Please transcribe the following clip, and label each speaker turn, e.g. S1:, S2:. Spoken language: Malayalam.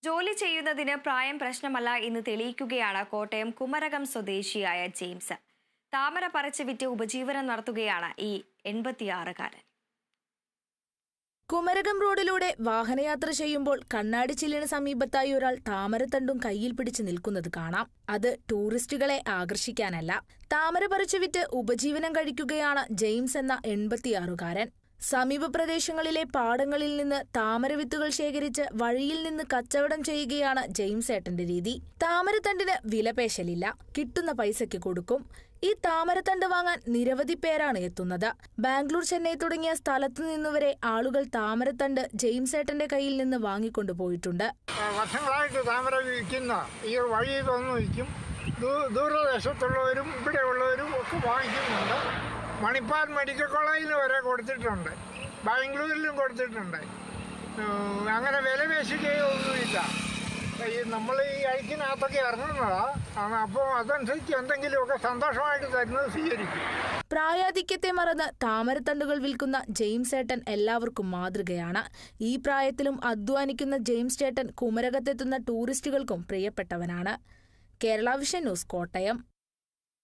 S1: ജോലി ചെയ്യുന്നതിന് പ്രായം പ്രശ്നമല്ല എന്ന് തെളിയിക്കുകയാണ് കോട്ടയം കുമരകം സ്വദേശിയായ ജെയിംസ്. താമര പറിച്ച് വിറ്റ് ഉപജീവനം നടത്തുകയാണ് ഈ 86-കാരൻ.
S2: കുമരകം റോഡിലൂടെ വാഹനയാത്ര ചെയ്യുമ്പോൾ കണ്ണാടിച്ചില്ലിന് സമീപത്തായി ഒരാൾ താമരത്തണ്ടും കയ്യിൽ പിടിച്ചു നിൽക്കുന്നത് കാണാം. അത് ടൂറിസ്റ്റുകളെ ആകർഷിക്കാനല്ല, താമര പറിച്ചു വിറ്റ് ഉപജീവനം കഴിക്കുകയാണ് ജെയിംസ് എന്ന 86-കാരൻ. സമീപ പ്രദേശങ്ങളിലെ പാടങ്ങളിൽ നിന്ന് താമരവിത്തുകൾ ശേഖരിച്ച് വഴിയിൽ നിന്ന് കച്ചവടം ചെയ്യുകയാണ് ജെയിംസ് ഏട്ടന്റെ രീതി. താമരത്തണ്ടിന് വിലപേശലില്ല, കിട്ടുന്ന പൈസയ്ക്ക് കൊടുക്കും. ഈ താമരത്തണ്ട് വാങ്ങാൻ നിരവധി പേരാണ് എത്തുന്നത്. ബാംഗ്ലൂർ, ചെന്നൈ തുടങ്ങിയ സ്ഥലത്തു നിന്നുവരെ ആളുകൾ താമരത്തണ്ട് ജെയിംസ് ഏട്ടന്റെ കയ്യിൽ നിന്ന് വാങ്ങിക്കൊണ്ടുപോയിട്ടുണ്ട്.
S3: വർഷങ്ങളായിട്ട് താമര വിൽക്കുന്ന ഈ വഴി വിൽക്കും. ദൂരദേശത്തുള്ളവരും ഇവിടെ ഉള്ളവരും ഒക്കെ വാങ്ങിക്കുന്നുണ്ട്. മണിപ്പാൽ മെഡിക്കൽ കോളേജിൽ വരെ കൊടുത്തിട്ടുണ്ട്, ബാംഗ്ലൂരിലും കൊടുത്തിട്ടുണ്ട്. അങ്ങനെ വില പേശുകയൊന്നുമില്ല. നമ്മൾ ഈ അഴിക്കിനകത്തൊക്കെ ഇറങ്ങുന്നതാണ്. അപ്പോൾ അതനുസരിച്ച് എന്തെങ്കിലുമൊക്കെ സന്തോഷമായിട്ട് തരുന്നത് സ്വീകരിക്കും.
S2: പ്രായാധിക്യത്തെ മറന്ന് താമരത്തണ്ടുകൾ വിൽക്കുന്ന ജെയിംസ് ഏട്ടൻ എല്ലാവർക്കും മാതൃകയാണ്. ഈ പ്രായത്തിലും അധ്വാനിക്കുന്ന ജെയിംസ് ഏട്ടൻ കുമരകത്തെത്തുന്ന ടൂറിസ്റ്റുകൾക്കും പ്രിയപ്പെട്ടവനാണ്. Kerala vision news, Kottayam.